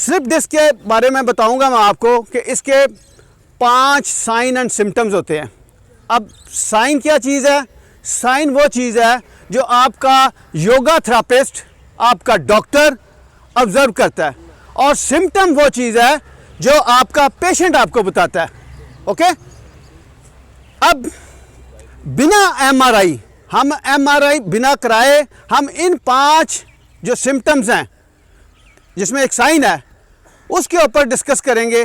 Slip disc के बारे में बताऊंगा मैं आपको कि इसके 5 साइन एंड सिम्टम्स होते हैं। अब साइन क्या चीज़ है? साइन वो चीज़ है जो आपका योगा थेरापिस्ट, आपका डॉक्टर ऑब्जर्व करता है, और सिम्टम वो चीज़ है जो आपका पेशेंट आपको बताता है। ओके, अब बिना एमआरआई, हम एमआरआई बिना कराए हम इन 5 जो सिम्टम्स हैं जिसमें एक साइन है उसके ऊपर डिस्कस करेंगे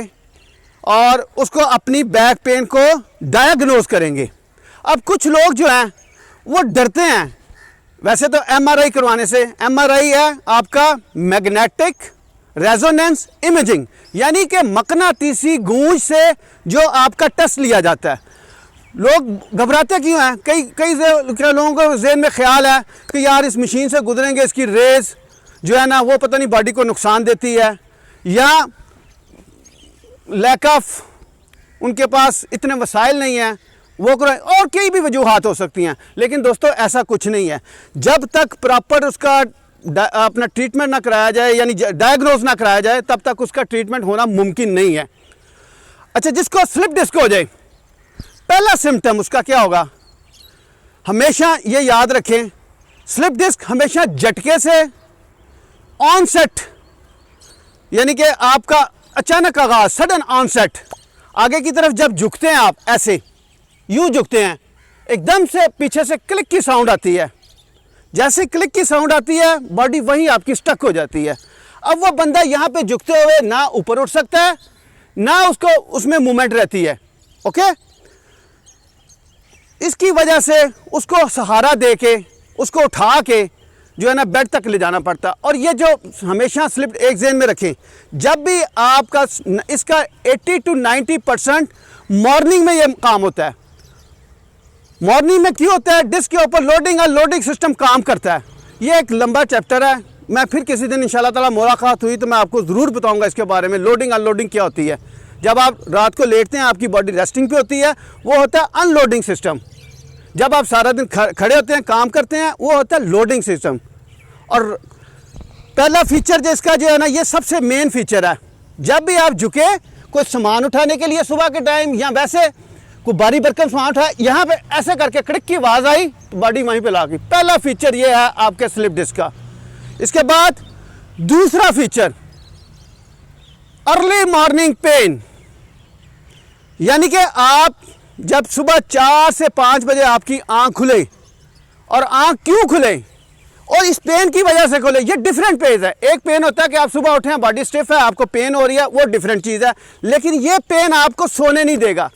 और उसको अपनी बैक पेन को डायग्नोज करेंगे। अब कुछ लोग जो हैं वो डरते हैं वैसे तो एमआरआई करवाने से। एमआरआई है आपका मैग्नेटिक रेजोनेंस इमेजिंग, यानी कि मकनातीसी गूंज से जो आपका टेस्ट लिया जाता है। लोग घबराते क्यों हैं? कई लोगों को ज़हन में ख्याल है कि यार इस मशीन से गुजरेंगे, इसकी रेज़ जो है ना वो पता नहीं बॉडी को नुकसान देती है, या लैक ऑफ उनके पास इतने वसाइल नहीं हैं वो करें, और कई भी वजूहात हो सकती हैं। लेकिन दोस्तों ऐसा कुछ नहीं है। जब तक प्रॉपर उसका अपना ट्रीटमेंट ना कराया जाए, यानी डायग्नोज ना कराया जाए, तब तक उसका ट्रीटमेंट होना मुमकिन नहीं है। अच्छा, जिसको स्लिप डिस्क हो जाए, पहला सिम्टम उसका क्या होगा? हमेशा ये याद रखें, स्लिप डिस्क हमेशा झटके से ऑनसेट, यानी कि आपका अचानक आगाज, सडन ऑनसेट, आगे की तरफ जब झुकते हैं आप, ऐसे यूं झुकते हैं, एकदम से पीछे से क्लिक की साउंड आती है। जैसे क्लिक की साउंड आती है बॉडी वहीं आपकी स्टक हो जाती है। अब वो बंदा यहाँ पे झुकते हुए ना ऊपर उठ सकता है, ना उसको उसमें मूवमेंट रहती है। ओके, इसकी वजह से उसको सहारा दे के, उसको उठा के जो है ना बेड तक ले जाना पड़ता। और ये जो हमेशा स्लिप एक ज़हन में रखें, जब भी आपका इसका 80 to 90% मॉर्निंग में ये काम होता है। मॉर्निंग में क्यों होता है? डिस्क के ऊपर लोडिंग और लोडिंग सिस्टम काम करता है। ये एक लंबा चैप्टर है, मैं फिर किसी दिन इंशाल्लाह ताला मुलाकात हुई तो मैं आपको ज़रूर बताऊंगा इसके बारे में। लोडिंग अनलोडिंग क्या होती है? जब आप रात को लेटते हैं, आपकी बॉडी रेस्टिंग पे होती है, वो होता है अनलोडिंग सिस्टम। जब आप सारा दिन खड़े होते हैं, काम करते हैं, वो होता है लोडिंग सिस्टम। और पहला फीचर जिसका जो है ना, ये सबसे मेन फीचर है। जब भी आप झुके कोई सामान उठाने के लिए सुबह के टाइम, या वैसे कोई भारी भरकम सामान उठाया, यहाँ पे ऐसे करके क्लिक की आवाज़ आई तो बॉडी वहीं पे ला गई। पहला फीचर ये है आपके स्लिप डिस्क का। इसके बाद दूसरा फीचर, अर्ली मॉर्निंग पेन, यानी कि आप जब सुबह 4 से 5 बजे आपकी आंख खुले, और आंख क्यों खुले और इस पेन की वजह से खुले, ये डिफरेंट पेन है। एक पेन होता है कि आप सुबह उठे हैं, बॉडी स्टिफ है, आपको पेन हो रही है, वो डिफरेंट चीज़ है। लेकिन ये पेन आपको सोने नहीं देगा।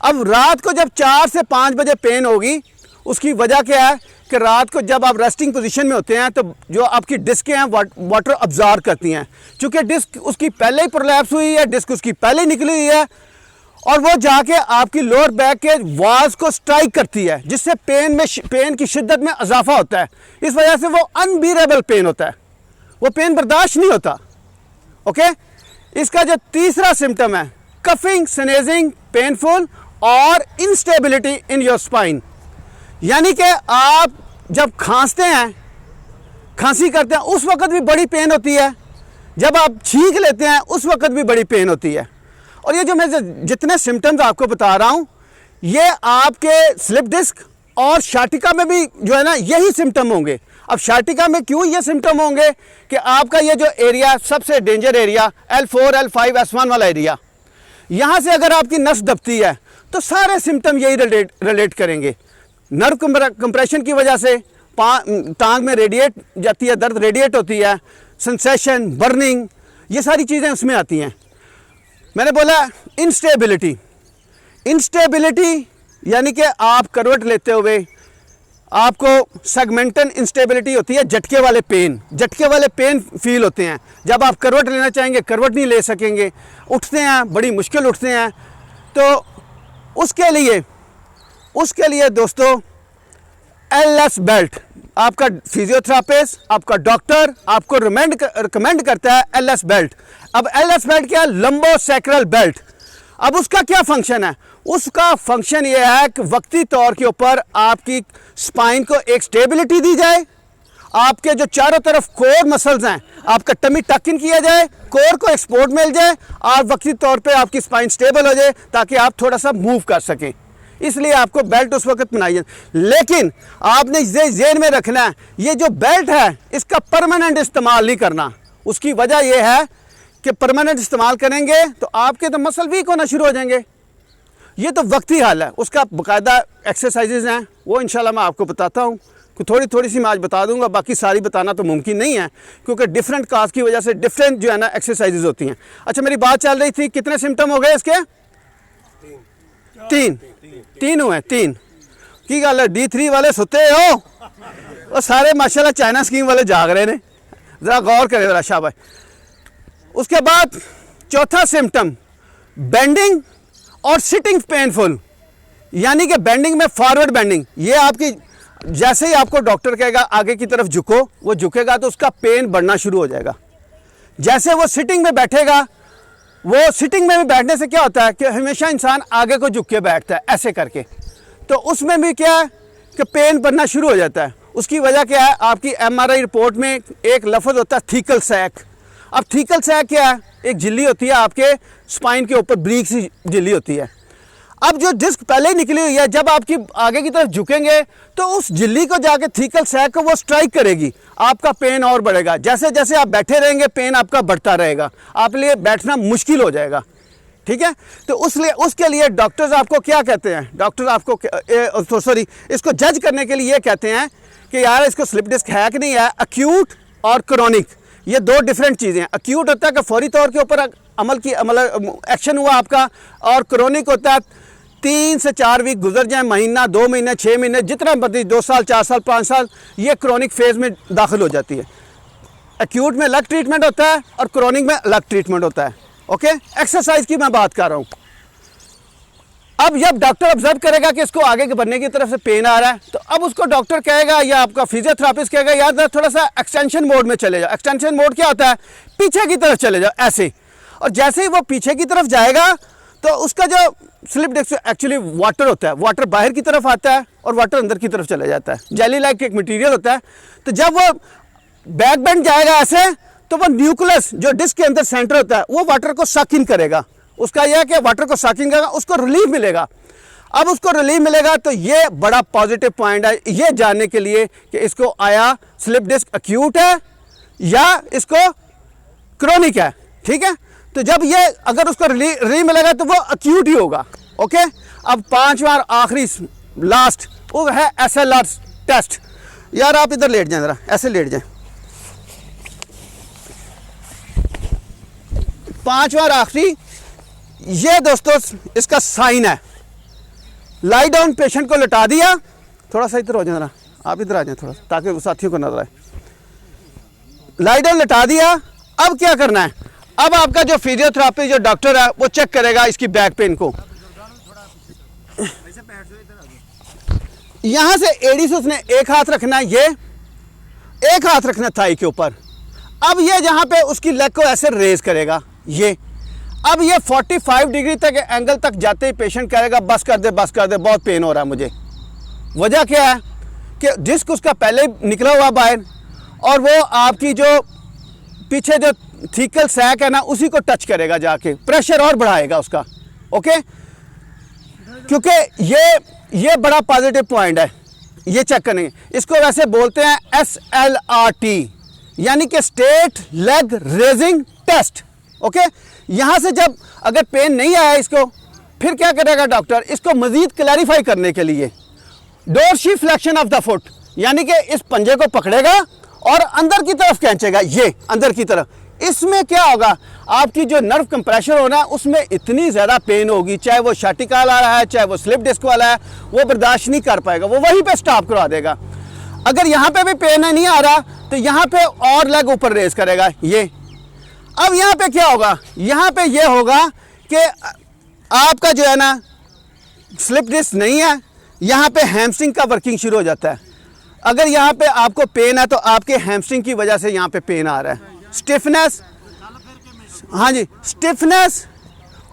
अब रात को जब 4 से 5 बजे पेन होगी, उसकी वजह क्या है कि रात को जब आप रेस्टिंग पोजीशन में होते हैं तो जो आपकी डिस्कें हैं वाटर अब्जॉर्ब करती हैं। चूँकि डिस्क उसकी पहले ही प्रोलैप्स हुई है, डिस्क उसकी पहले ही निकली हुई है, और वो जाके आपकी लोअर बैक के वॉल्स को स्ट्राइक करती है, जिससे पेन की शिद्दत में इजाफा होता है। इस वजह से वो अनबीरेबल पेन होता है, वो पेन बर्दाश्त नहीं होता। ओके, इसका जो तीसरा सिम्टम है, कफिंग, स्नेजिंग, पेनफुल और इंस्टेबिलिटी इन योर स्पाइन, यानी कि आप जब खांसते हैं, खांसी करते हैं, उस वक्त भी बड़ी पेन होती है। जब आप छींक लेते हैं उस वक्त भी बड़ी पेन होती है। और ये जो मैं जितने सिम्टम्स आपको बता रहा हूँ, ये आपके स्लिप डिस्क और शाटिका में भी जो है ना यही सिम्टम होंगे। अब शाटिका में क्यों ये सिम्टम होंगे कि आपका ये जो एरिया सबसे danger area L4, L5, S1 वाला एरिया, यहाँ से अगर आपकी नस दबती है तो सारे सिम्टम यही रिलेट करेंगे। नर्व कंप्रेशन की वजह से टांग में रेडिएट जाती है, दर्द रेडिएट होती है, सेंसेशन, बर्निंग, ये सारी चीज़ें उसमें आती हैं। मैंने बोला इंस्टेबिलिटी, यानी कि आप करवट लेते हुए आपको सेगमेंटल इंस्टेबिलिटी होती है, झटके वाले पेन फील होते हैं। जब आप करवट लेना चाहेंगे, करवट नहीं ले सकेंगे, उठते हैं बड़ी मुश्किल उठते हैं। तो उसके लिए दोस्तों LS बेल्ट, आपका फिजियोथेरापिस्ट, आपका डॉक्टर आपको रिकमेंड करता है LS बेल्ट। अब LS बेल्ट क्या है? Lumbosacral belt. अब उसका क्या फंक्शन है? उसका फंक्शन ये है कि वक्ती तौर के ऊपर आपकी स्पाइन को एक स्टेबिलिटी दी जाए आपके जो चारों तरफ कोर मसल्स हैं, आपका टमी टक इन किया जाए, कोर को एक्सपोर्ट मिल जाए, और वक्ती तौर पे आपकी स्पाइन स्टेबल हो जाए ताकि आप थोड़ा सा मूव कर सकें। इसलिए आपको बेल्ट उस वक्त बनाइए। लेकिन आपने ये ज़हन में रखना है, ये जो बेल्ट है इसका परमानेंट इस्तेमाल नहीं करना। उसकी वजह यह है कि परमानेंट इस्तेमाल करेंगे तो आपके तो मसल वीक होना शुरू हो जाएंगे। ये तो वक्ती हाल है, उसका बाकायदा एक्सरसाइजेज हैं, वो इंशाल्लाह मैं आपको बताता हूँ। थोड़ी थोड़ी सी मैं आज बता दूंगा, बाकी सारी बताना तो मुमकिन नहीं है क्योंकि डिफरेंट काज की वजह से डिफरेंट जो है ना एक्सरसाइजेज होती हैं। अच्छा, मेरी बात चल रही थी, कितने सिम्टम हो गए इसके? तीन हुए। तीन की गल है, D3 वाले सुते हो और सारे माशाल्लाह चाइना स्कीम वाले जाग रहे ने, ज़रा गौर करें ज़रा, शाबाश। उसके बाद चौथा सिम्टम बेंडिंग और सिटिंग पेनफुल, यानी कि बेंडिंग में फॉरवर्ड बेंडिंग, ये आपकी जैसे ही आपको डॉक्टर कहेगा आगे की तरफ झुको, वो झुकेगा तो उसका पेन बढ़ना शुरू हो जाएगा। जैसे वो सिटिंग में बैठेगा, वो सिटिंग में भी बैठने से क्या होता है कि हमेशा इंसान आगे को झुक के बैठता है ऐसे करके, तो उसमें भी क्या है कि पेन बढ़ना शुरू हो जाता है। उसकी वजह क्या है, आपकी MRI रिपोर्ट में एक लफ्ज़ होता है थीकल सैक। अब थीकल सैक क्या है? एक झिल्ली होती है आपके स्पाइन के ऊपर, ब्रीक सी झिल्ली होती है। अब जो डिस्क पहले निकली हुई है, जब आपकी आगे की तरफ झुकेंगे तो उस झिल्ली को जाके थीकल सैक को वो स्ट्राइक करेगी, आपका पेन और बढ़ेगा। जैसे जैसे आप बैठे रहेंगे पेन आपका बढ़ता रहेगा, आप लिए बैठना मुश्किल हो जाएगा। ठीक है, तो उसके लिए डॉक्टर्स आपको क्या कहते हैं, डॉक्टर्स आपको सॉरी इसको जज करने के लिए ये कहते हैं कि यार इसको स्लिप डिस्क है कि नहीं है। अक्यूट और क्रोनिक, ये दो डिफरेंट चीज़ें हैं। अक्यूट होता है कि फौरी तौर के ऊपर एक्शन हुआ आपका, और क्रोनिक होता है 3 से 4 वीक गुजर जाए, महीना, 2 महीने, 6 महीने, जितना मर्जी, 2 साल, 4 साल, 5 साल, ये क्रोनिक फेज़ में दाखिल हो जाती है। एक्यूट में अलग ट्रीटमेंट होता है और क्रोनिक में अलग ट्रीटमेंट होता है। ओके, एक्सरसाइज की मैं बात कर रहा हूँ। अब जब डॉक्टर ऑब्जर्व करेगा कि इसको आगे के बढ़ने की तरफ से पेन आ रहा है, तो अब उसको डॉक्टर कहेगा या आपका फिजियोथेरापिस्ट कहेगा यार थोड़ा सा एक्सटेंशन मोड में चले जाओ। एक्सटेंशन मोड क्या होता है? पीछे की तरफ चले जाओ ऐसे, और जैसे ही वो पीछे की तरफ जाएगा तो उसका जो स्लिप डिस्क एक्चुअली वाटर होता है, वाटर बाहर की तरफ आता है और वाटर अंदर की तरफ चला जाता है। जेली लाइक एक मटेरियल होता है, तो जब वो बैक बेंड जाएगा ऐसे, तो वो न्यूक्लियस जो डिस्क के अंदर सेंटर होता है वो वाटर को सक इन करेगा। उसका यह है कि वाटर को सक इन करेगा, उसको रिलीफ मिलेगा। अब उसको रिलीफ मिलेगा तो ये बड़ा पॉजिटिव पॉइंट है ये जानने के लिए कि इसको आया स्लिप डिस्क अक्यूट है या इसको क्रोनिक है। ठीक है, तो जब ये अगर उसको रिलीफ मिलेगा तो वो अक्यूट ही होगा। ओके, अब 5वां आखिरी लास्ट वो है SLR टेस्ट। यार आप इधर लेट जाएं, ज़रा ऐसे लेट जाएं। 5वां आखिरी, ये दोस्तों इसका साइन है। लाई डाउन, पेशेंट को लटा दिया, थोड़ा सा इधर हो जाए, ज़रा आप इधर आ जाएं थोड़ा, ताकि साथियों को नजर आए। लाई डाउन लटा दिया, अब क्या करना है? अब आपका जो फिजियोथेरापी जो डॉक्टर है वो चेक करेगा इसकी बैक पेन को। यहां से एडी से उसने एक हाथ रखना है, ये एक हाथ रखना थाई के ऊपर। अब ये जहां पे उसकी लेग को ऐसे रेज करेगा, ये अब ये 45 डिग्री तक एंगल तक जाते ही पेशेंट कहेगा बस कर दे, बस कर दे, बहुत पेन हो रहा है मुझे। वजह क्या है कि डिस्क उसका पहले ही निकला हुआ बाहर, और वो आपकी जो पीछे जो थीकल सैक है ना उसी को टच करेगा, जाके प्रेशर और बढ़ाएगा उसका। ओके, क्योंकि ये बड़ा पॉजिटिव पॉइंट है, ये चेक करेंगे। इसको वैसे बोलते हैं SLRT, यानी कि straight leg raising test. Okay, यहां से जब अगर पेन नहीं आया इसको, फिर क्या करेगा डॉक्टर? इसको मजीद क्लैरिफाई करने के लिए dorsi flexion of the foot, यानी कि इस पंजे को पकड़ेगा और अंदर की तरफ खींचेगा, ये अंदर की तरफ। इसमें क्या होगा, आपकी जो नर्व कंप्रेशन हो रहा है उसमें इतनी ज़्यादा पेन होगी, चाहे वो शाटिकाल आ रहा है चाहे वो स्लिप डिस्क वाला है, वो बर्दाश्त नहीं कर पाएगा, वो वहीं पे स्टॉप करवा देगा। अगर यहाँ पे भी पेन नहीं आ रहा तो यहाँ पे और लेग ऊपर रेस करेगा ये। अब यहाँ पे क्या होगा, यहाँ पे ये होगा कि आपका जो है ना स्लिप डिस्क नहीं है, यहाँ पे हैमस्ट्रिंग का वर्किंग शुरू हो जाता है। अगर यहाँ पे आपको पेन है तो आपके हैमस्ट्रिंग की वजह से यहाँ पे पेन आ रहा है। स्टिफनेस, हाँ जी, स्टिफनेस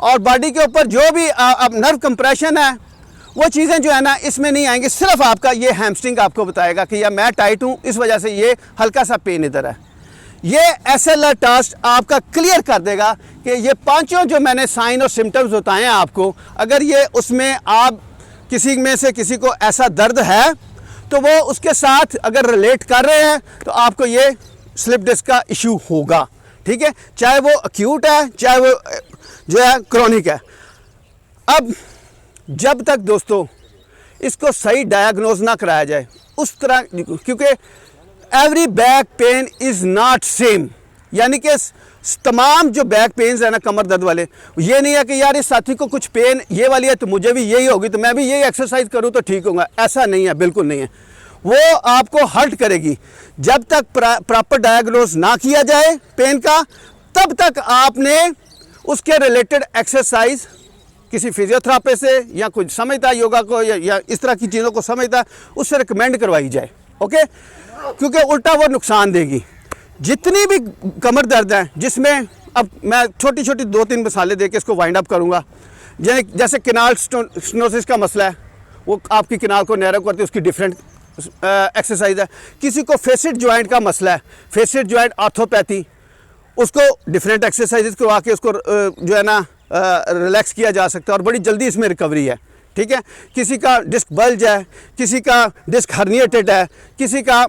और बॉडी के ऊपर जो भी अब नर्व कंप्रेशन है वो चीज़ें जो है ना इसमें नहीं आएंगी। सिर्फ आपका ये हैमस्ट्रिंग आपको बताएगा कि यार मैं टाइट हूँ, इस वजह से ये हल्का सा पेन इधर है। ये SLR टेस्ट आपका क्लियर कर देगा कि ये पांचों जो मैंने साइन और सिम्टम्स बताए हैं आपको, अगर ये उसमें आप किसी में से किसी को ऐसा दर्द है तो वो उसके साथ अगर रिलेट कर रहे हैं तो आपको ये स्लिप डिस्क का इशू होगा। ठीक है, चाहे वो एक्यूट है चाहे वो जो है क्रॉनिक है। अब जब तक दोस्तों इसको सही डायग्नोज ना कराया जाए उस तरह, क्योंकि every back pain is not same, यानी कि तमाम जो बैक पेन्स है ना कमर दर्द वाले, ये नहीं है कि यार इस साथी को कुछ पेन ये वाली है तो मुझे भी यही होगी तो मैं भी यही एक्सरसाइज करूँ तो ठीक होगा, ऐसा नहीं है, बिल्कुल नहीं है। वो आपको हर्ट करेगी। जब तक प्रॉपर डायग्नोज ना किया जाए पेन का, तब तक आपने उसके रिलेटेड एक्सरसाइज किसी फिजियोथेरापिस्ट से या कुछ समझता है योगा को या इस तरह की चीज़ों को समझता है उससे रिकमेंड करवाई जाए। ओके, क्योंकि उल्टा वो नुकसान देगी। जितनी भी कमर दर्द है जिसमें, अब मैं छोटी छोटी 2-3 मिसालें दे के इसको वाइंड अप करूँगा। जैसे किनाल स्टेनोसिस का मसला है, वो आपकी किनाल को नैरो करती है, उसकी डिफरेंट एक्सरसाइज है। किसी को फेसिड जॉइंट का मसला है, फेसिड जॉइंट आर्थोपैथी, उसको डिफरेंट एक्सरसाइजेस करवा के उसको जो है ना रिलैक्स किया जा सकता है और बड़ी जल्दी इसमें रिकवरी है। ठीक है, किसी का डिस्क बल्ज है, किसी का डिस्क हर्निएटेड है, किसी का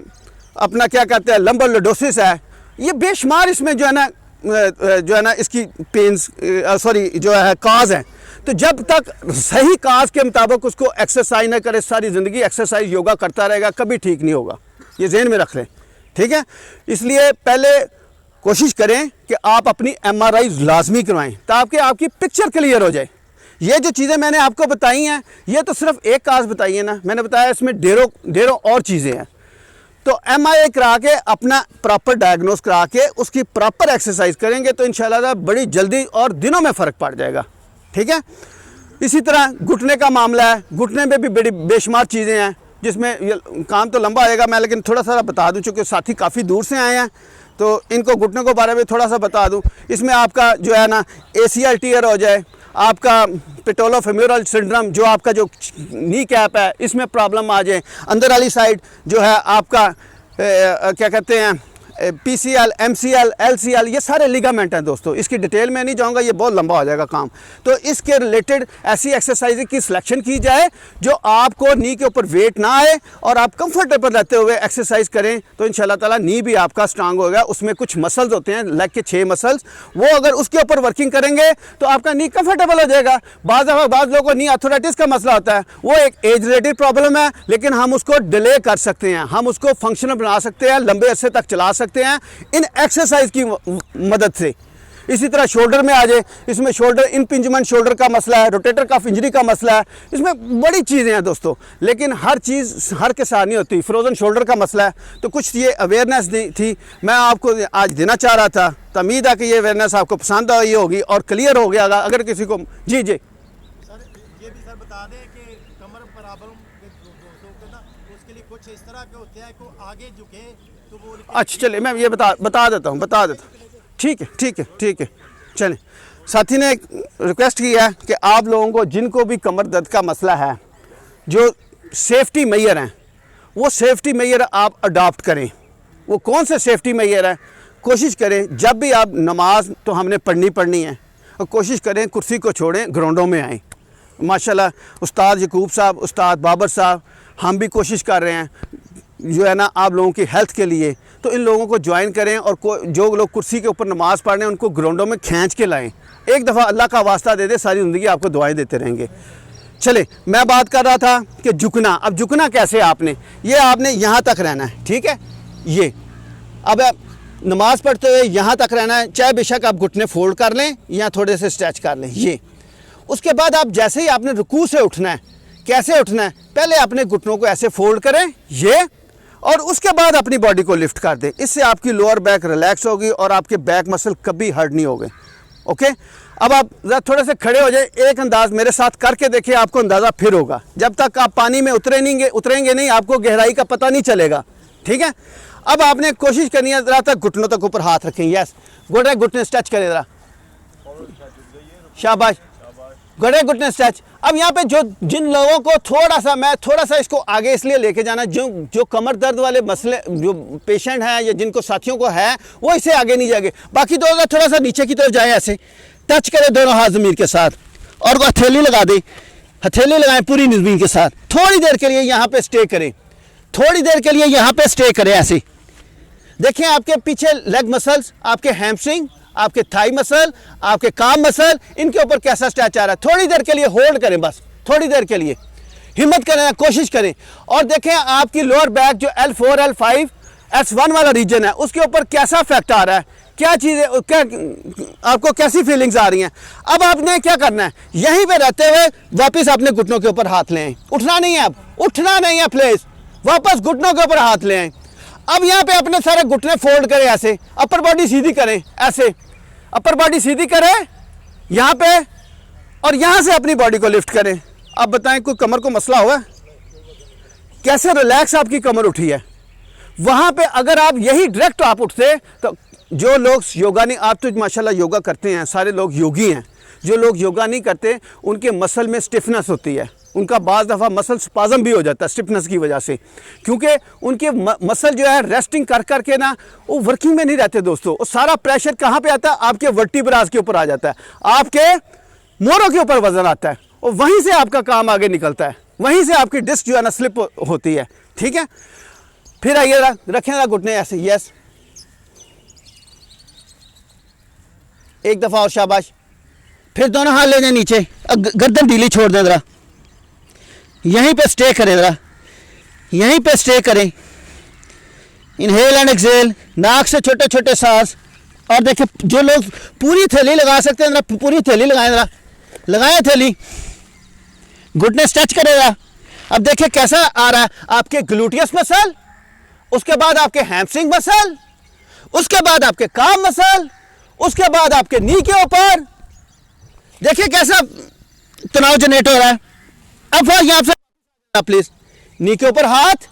अपना क्या कहते हैं लंबर लोडोसिस है, ये बेशुमार इसमें जो है ना इसकी पेन्स जो है काज है। तो जब तक सही काज के मुताबिक उसको एक्सरसाइज न करे, सारी ज़िंदगी एक्सरसाइज योगा करता रहेगा, कभी ठीक नहीं होगा, ये ज़हन में रख लें। ठीक है, इसलिए पहले कोशिश करें कि आप अपनी MRI लाजमी करवाएं ताकि आपकी पिक्चर क्लियर हो जाए। ये जो चीज़ें मैंने आपको बताई हैं ये तो सिर्फ एक काज बताई है ना, मैंने बताया इसमें ढेरों और चीज़ें हैं। तो MRI करा के अपना प्रॉपर डायग्नोस करा के उसकी प्रॉपर एक्सरसाइज करेंगे तो इंशाल्लाह बड़ी जल्दी और दिनों में फ़र्क पड़ जाएगा। ठीक है, इसी तरह घुटने का मामला है, घुटने में भी बड़ी बेशुमार चीज़ें हैं जिसमें काम तो लंबा आएगा, मैं लेकिन थोड़ा सा बता दूं चूँकि साथी काफ़ी दूर से आए हैं तो इनको घुटने के बारे में थोड़ा सा बता दूं। इसमें आपका जो है ना ACL टीयर हो जाए, आपका पेटोलोफेमोरल सिंड्रोम जो आपका जो नी कैप है इसमें प्रॉब्लम आ जाए, अंदर वाली साइड जो है आपका क्या कहते हैं PCL, MCL, LCL, ये सारे लिगामेंट हैं दोस्तों। इसकी डिटेल में नहीं जाऊंगा, ये बहुत लंबा हो जाएगा काम। तो इसके रिलेटेड ऐसी एक्सरसाइज की सिलेक्शन की जाए जो आपको नी के ऊपर वेट ना आए और आप कंफर्टेबल रहते हुए एक्सरसाइज करें तो इंशाल्लाह ताला नी भी आपका स्ट्रांग होगा। उसमें कुछ मसल्स होते हैं, लेग के 6 मसल्स, वो अगर उसके ऊपर वर्किंग करेंगे तो आपका नी कंफर्टेबल हो जाएगा। बाज़ लोगों को नी आर्थराइटिस का मसला होता है, वो एक एज रिलेटेड प्रॉब्लम है, लेकिन हम उसको डिले कर सकते हैं, हम उसको फंक्शनल बना सकते हैं, लंबे अरसे तक चला सकते हैं इन एक्सरसाइज की मदद से। इसी तरह शोल्डर में आ जाए, इसमें शोल्डर इनपिंजमेंट शोल्डर का मसला है, रोटेटर कफ इंजरी का मसला है, इसमें बड़ी चीज़ें हैं दोस्तों, लेकिन हर चीज़ हर के साथ नहीं होती। फ्रोजन शोल्डर का मसला है, तो कुछ ये अवेयरनेस थी मैं आपको आज देना चाह रहा था। तो उम्मीद है कि ये अवेयरनेस आपको पसंद आई होगी और क्लियर हो गया। अगर किसी को जी सर ये भी सर बता दें कि कमर प्रॉब्लम ना उसके लिए कुछ इस तरह के होते हैं को आगे झुके तो वो। अच्छा चलिए मैं ये बता देता हूँ। ठीक है चलें। साथी ने एक रिक्वेस्ट की है कि आप लोगों को जिनको भी कमर दर्द का मसला है, जो सेफ्टी मेजर हैं वो सेफ्टी मेजर आप अडॉप्ट करें। वो कौन से सेफ्टी मेजर हैं? कोशिश करें जब भी आप नमाज तो हमने पढ़नी है, और कोशिश करें कुर्सी को छोड़ें, ग्राउंडों में आएँ। माशाल्लाह उस्ताद यकूब साहब, उस्ताद बाबर साहब, हम भी कोशिश कर रहे हैं जो है ना आप लोगों की हेल्थ के लिए। तो इन लोगों को ज्वाइन करें और जो लोग कुर्सी के ऊपर नमाज़ पढ़ रहे हैं उनको ग्राउंडों में खींच के लाएं। एक दफ़ा अल्लाह का वास्ता दे दे, सारी ज़िंदगी आपको दुआएं देते रहेंगे। चले, मैं बात कर रहा था कि झुकना। अब झुकना कैसे? आपने यहाँ तक रहना है, ठीक है। ये अब नमाज़ पढ़ते हुए यहाँ तक रहना है, चाहे बेशक आप घुटने फोल्ड कर लें या थोड़े से स्ट्रेच कर लें। ये उसके बाद आप जैसे ही आपने रुकू से उठना है, कैसे उठना है? पहले अपने घुटनों को ऐसे फोल्ड करें ये, और उसके बाद अपनी बॉडी को लिफ्ट कर दें। इससे आपकी लोअर बैक रिलैक्स होगी और आपके बैक मसल कभी हर्ट नहीं होंगे। ओके, अब आप ज़रा थोड़े से खड़े हो जाए, एक अंदाज मेरे साथ करके देखिए, आपको अंदाज़ा फिर होगा। जब तक आप पानी में उतरेंगे नहीं, आपको गहराई का पता नहीं चलेगा, ठीक है। अब आपने कोशिश करनी है ज़रा तक घुटनों तक ऊपर हाथ रखें। यस, घुटने स्ट्रेच करें ज़रा, शाबाश। गड़े घुटने स्ट्रेच। अब यहाँ पे जो जिन लोगों को मैं थोड़ा सा इसको आगे इसलिए लेके जाना, जो कमर दर्द वाले मसले जो पेशेंट हैं या जिनको साथियों को है, वो इससे आगे नहीं जाएंगे। बाकी तो अगर थोड़ा सा नीचे की तरफ जाए, ऐसे टच करें दोनों हाथ ज़मीन के साथ और हथेली लगा दे, हथेली लगाएं पूरी ज़मीन के साथ, थोड़ी देर के लिए यहाँ पे स्टे करें, थोड़ी देर के लिए यहाँ पे स्टे करें। ऐसे देखें आपके पीछे लेग मसल्स, आपके हैमस्ट्रिंग, आपके थाई मसल, आपके काम मसल, इनके ऊपर कैसा स्ट्रेच आ रहा है। थोड़ी देर के लिए होल्ड करें, बस थोड़ी देर के लिए हिम्मत करें, कोशिश करें। और देखें आपकी लोअर बैक जो L4 L5 S1 वाला रीजन है, उसके ऊपर कैसा इफेक्ट आ रहा है, क्या चीज़ें, क्या आपको कैसी फीलिंग्स आ रही हैं। अब आपने क्या करना है, यहीं पे रहते हुए वापस अपने घुटनों के ऊपर हाथ ले आए। उठना नहीं है, अब उठना नहीं है प्लीज, वापस घुटनों के ऊपर हाथ ले आए। अब यहाँ पे अपने सारे घुटने फोल्ड करें, ऐसे अपर बॉडी सीधी करें, ऐसे अपर बॉडी सीधी करें यहाँ पे, और यहाँ से अपनी बॉडी को लिफ्ट करें। अब बताएं कोई कमर को मसला हुआ है, कैसे रिलैक्स आपकी कमर उठी है। वहाँ पे अगर आप यही डायरेक्ट आप उठते, तो जो लोग योगा नहीं, आप तो माशाल्लाह योगा करते हैं, सारे लोग योगी हैं। जो लोग योगा नहीं करते उनके मसल में स्टिफनेस होती है, उनका बाज़ दफ़ा मसल स्पाज़म भी हो जाता है स्टिफनेस की वजह से, क्योंकि उनके मसल जो है रेस्टिंग कर करके ना वो वर्किंग में नहीं रहते दोस्तों। वो सारा प्रेशर कहाँ पे आता है, आपके वर्टिब्रास के ऊपर आ जाता है, आपके मोरों के ऊपर वजन आता है, और वहीं से आपका काम आगे निकलता है, वहीं से आपकी डिस्क जो है ना स्लिप होती है। ठीक है, फिर आइए रखें जरा घुटने ऐसे, यस, एक दफ़ा और, शाबाश। फिर दोनों हाथ ले जाए नीचे, गर्दन ढीली छोड़ दें जरा, यहीं पे स्टे करें जरा, यहीं पे स्टे करें। इनहेल एंड एक्सहेल, नाक से छोटे छोटे सांस। और देखिए जो लोग पूरी थैली लगा सकते हैं जरा पूरी थैली लगाएं, जरा लगाएं थैली, घुटने स्ट्रेच करें जरा। अब देखिए कैसा आ रहा है, आपके ग्लूटियस मसल, उसके बाद आपके हैमस्ट्रिंग मसल, उसके बाद आपके काम मसल, उसके बाद आपके नी के ऊपर देखिए कैसा तनाव जनरेट हो रहा है। अब यहां से प्लीज नी के ऊपर हाथ।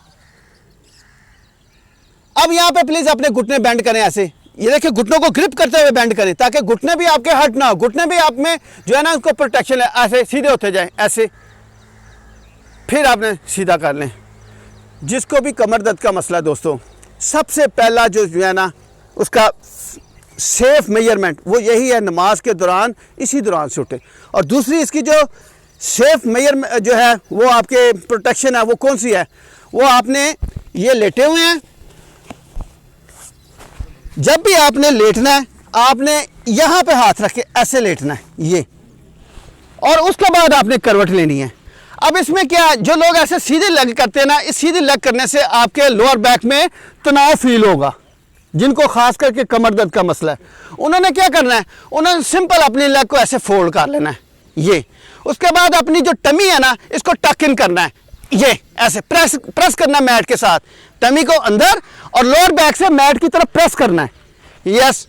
अब यहां पे प्लीज अपने घुटने बेंड करें ऐसे, ये देखिए घुटनों को ग्रिप करते हुए बेंड करें, ताकि घुटने भी आपके हट ना हो, घुटने भी आप में जो है ना उसको प्रोटेक्शन है, ऐसे सीधे होते जाएं ऐसे। फिर आपने सीधा कर लें। जिसको भी कमर दर्द का मसला दोस्तों, सबसे पहला जो है ना उसका सेफ मेजरमेंट वो यही है, नमाज के दौरान इसी दौरान से उठे। और दूसरी इसकी जो सेफ मेजर जो है वो आपके प्रोटेक्शन है, वो कौन सी है, वो आपने ये लेटे हुए हैं, जब भी आपने लेटना है आपने यहाँ पे हाथ रख के ऐसे लेटना है ये, और उसके बाद आपने करवट लेनी है। अब इसमें क्या, जो लोग ऐसे सीधे लेग करते हैं ना, इस सीधे लेग करने से आपके लोअर बैक में तनाव फील होगा। जिनको खास करके कमर दर्द का मसला है, उन्होंने क्या करना है, उन्होंने सिंपल अपनी लेग को ऐसे फोल्ड कर लेना है ये। उसके बाद अपनी जो टमी है ना इसको टक इन करना है, ये ऐसे प्रेस करना है मैट के साथ, टमी को अंदर और लोअर बैक से मैट की तरफ प्रेस करना है, यस।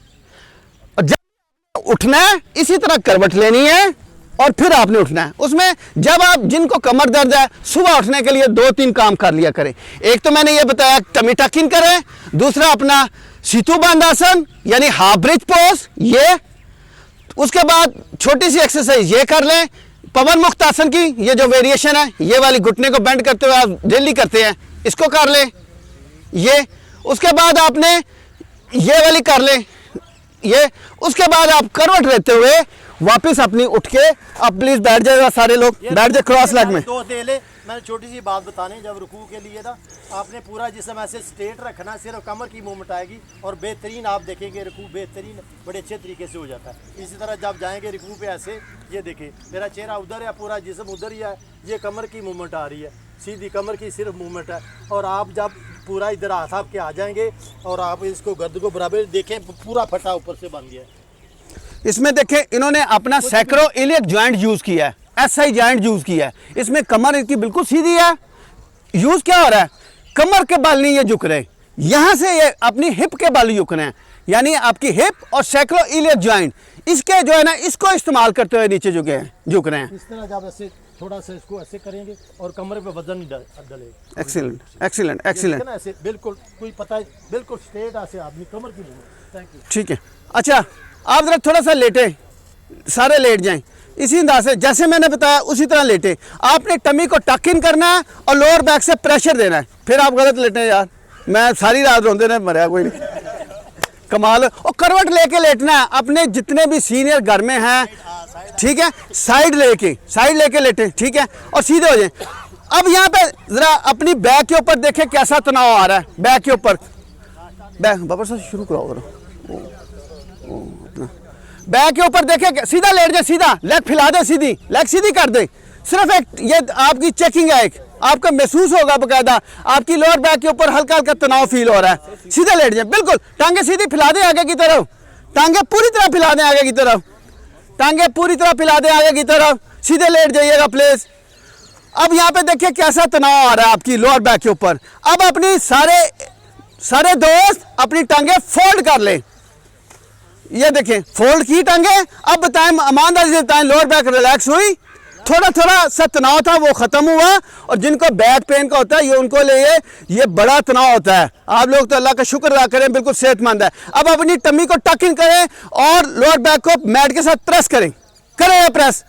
और जब उठना है इसी तरह करवट लेनी है और फिर आपने उठना है। उसमें जब आप, जिनको कमर दर्द है, सुबह उठने के लिए 2-3 काम कर लिया करें। एक तो मैंने ये बताया टमी टक इन करें, दूसरा अपना सीतू बांधासन यानी हाफ ब्रिज पोज ये, उसके बाद छोटी सी एक्सरसाइज ये कर लें, पवन मुक्त आसन की ये जो वेरिएशन है, ये वाली घुटने को बेंड करते हुए आप डेली करते हैं, इसको कर लें ये। उसके बाद आपने ये वाली कर लें ये। उसके बाद आप करवट लेते हुए वापस अपनी उठ के आप प्लीज बैठ जाएगा, सारे लोग बैठ जाए क्रॉस लेग में। दो दे ले, मैंने छोटी सी बात बतानी, जब रुकू के लिए ना आपने पूरा जिस्म ऐसे स्ट्रेट रखना, सिर्फ कमर की मूवमेंट आएगी और बेहतरीन आप देखेंगे रुकू बेहतरीन बड़े अच्छे तरीके से हो जाता है। इसी तरह जब जाएंगे रुकू पे ऐसे, ये देखें मेरा चेहरा उधर है, पूरा जिस्म उधर ही है, ये कमर की मूवमेंट आ रही है, सीधी कमर की सिर्फ मूवमेंट है। और आप जब पूरा इधर हाथ आपके आ जाएंगे और आप इसको गर्द को बराबर देखें, पूरा फटा ऊपर से बन गया है। इसमें देखें इन्होंने अपना सैक्रो इलियक जॉइंट यूज किया है, एसआई जॉइंट यूज किया है। इसमें कमर इनकी बिल्कुल सीधी है। यूज क्या हो रहा है, कमर के बाल नहीं ये झुक रहे, यहां से ये अपनी हिप के बाल झुक रहे हैं, यानी आपकी हिप और सैक्रो इलियक जॉइंट इसके जो है ना इसको इस्तेमाल करते हुए नीचे झुक रहे हैं। इस तरह जब ऐसे थोड़ा सा इसको ऐसे करेंगे और कमर पे वजन नहीं डलेगा। एक्सीलेंट एक्सीलेंट एक्सीलेंट, ऐसे बिल्कुल कोई पता है, बिल्कुल स्ट्रेट ऐसे आदमी कमर की मूवमेंट। Thank you. ठीक है। अच्छा आप जरा थोड़ा सा लेटे, सारे लेट जाएं। इसी अंदाज से जैसे मैंने बताया उसी तरह लेटे। आपने टमी को टक इन करना है और लोअर बैक से प्रेशर देना है। फिर आप गलत लेटे यार, मैं सारी रात रोंदे ने मरया कोई नहीं। कमाल। और करवट लेके लेटना है। अपने जितने भी सीनियर घर में हैं, ठीक है, साइड लेके लेटे, ठीक है, और सीधे हो जाए। अब यहाँ पे जरा अपनी बैक के ऊपर देखें कैसा तनाव आ रहा है। बैक के ऊपर, बैक बाबा साहब शुरू कराओ अपना। बैक के ऊपर देखें, सीधा लेट जाए, सीधा लेग फैला दे, सीधी लेग सीधी कर दे। सिर्फ एक ये आपकी चेकिंग है, एक आपका महसूस होगा बकायदा आपकी लोअर बैक के ऊपर हल्का हल्का तनाव फील हो रहा है। सीधा लेट जाए, बिल्कुल टांगे सीधी फैला दे आगे की तरफ, टांगे पूरी तरह फैला दें आगे की तरफ, टांगे पूरी तरह फैला दें आगे की तरफ, सीधे लेट जाइएगा प्लीज। अब यहाँ पे देखिए कैसा तनाव आ रहा है आपकी लोअर बैक के ऊपर। अब अपनी सारे दोस्त अपनी टांगे फोल्ड कर ले। ये देखें फोल्ड की टांगे। अब बताएं, ईमानदारी से बताएं, लोअर बैक रिलैक्स हुई, थोड़ा थोड़ा सा तनाव था वो खत्म हुआ। और जिनको बैक पेन का होता है ये उनको लिए ये बड़ा तनाव होता है। आप लोग तो अल्लाह का शुक्र अदा करें, बिल्कुल सेहतमंद है। अब अपनी टमी को टक इन करें और लोअर बैक को मैट के साथ प्रेस करें प्रेस।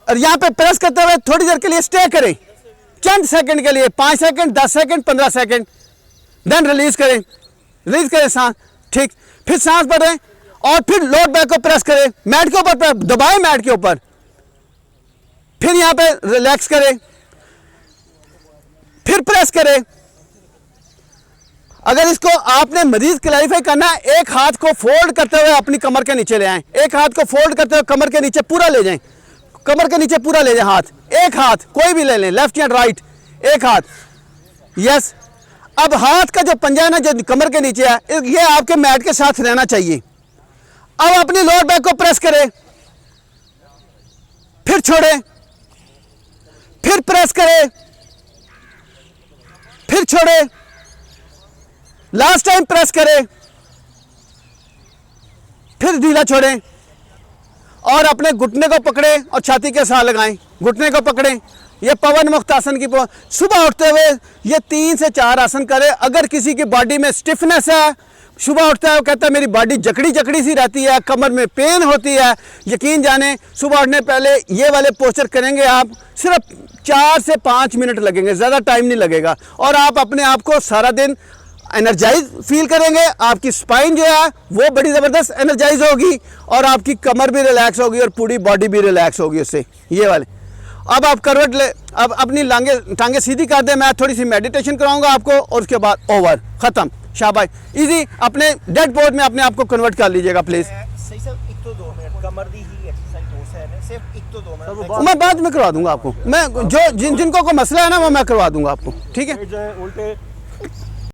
और यहाँ पे प्रेस करते हुए थोड़ी देर के लिए स्टे करें, चंद सेकंड के लिए, 5 second, 10 second, 15 second, then release करें सांस, ठीक। फिर सांस भरें और फिर लोअर बैक को प्रेस करें, मैट के ऊपर दबाएं, मैट के ऊपर, फिर यहाँ पे रिलैक्स करें, फिर प्रेस करें। अगर इसको आपने मरीज क्लैरिफाई करना है, एक हाथ को फोल्ड करते हुए अपनी कमर के नीचे ले आएं, एक हाथ को फोल्ड करते हुए कमर के नीचे पूरा ले जाएं, कमर के नीचे पूरा ले जाएं हाथ, एक हाथ कोई भी ले लें, लेफ्ट या राइट, एक हाथ, यस। अब हाथ का जो पंजा है ना, जो कमर के नीचे है, ये आपके मैट के साथ रहना चाहिए। अब अपनी लोअर बैक को प्रेस करें, फिर छोड़ें, फिर प्रेस करें, फिर छोड़ें, लास्ट टाइम प्रेस करें, फिर ढीला छोड़ें और अपने घुटने को पकड़ें और छाती के साथ लगाएं, घुटने को पकड़ें। ये पवन मुक्त आसन की सुबह उठते हुए ये 3 से 4 आसन करें। अगर किसी की बॉडी में स्टिफनेस है, सुबह उठता है वो कहता है मेरी बॉडी जकड़ी सी रहती है, कमर में पेन होती है, यकीन जाने सुबह उठने पहले ये वाले पोस्चर करेंगे आप, सिर्फ 4 से 5 मिनट लगेंगे, ज़्यादा टाइम नहीं लगेगा। और आप अपने आप को सारा दिन एनर्जाइज फील करेंगे। आपकी स्पाइन जो है वो बड़ी ज़बरदस्त एनर्जाइज होगी और आपकी कमर भी रिलैक्स होगी और पूरी बॉडी भी रिलैक्स होगी उससे, ये वाले। अब आप करवट ले, अब अपनी टांगे सीधी कर दें, मैं थोड़ी सी मेडिटेशन कराऊंगा आपको और उसके बाद ओवर, ख़त्म, शाबाश, इजी। अपने डेड बोर्ड में अपने आप को कन्वर्ट कर लीजिएगा प्लीज़। सही सर, 1 तो 2 मिनट कमर दी ही एक्सरसाइज हो है, सिर्फ 1 तो 2 मिनट मैं बाद में करवा दूंगा आपको, मैं जो जिनको को मसला है ना वो मैं करवा दूंगा आपको, ठीक है। उल्टे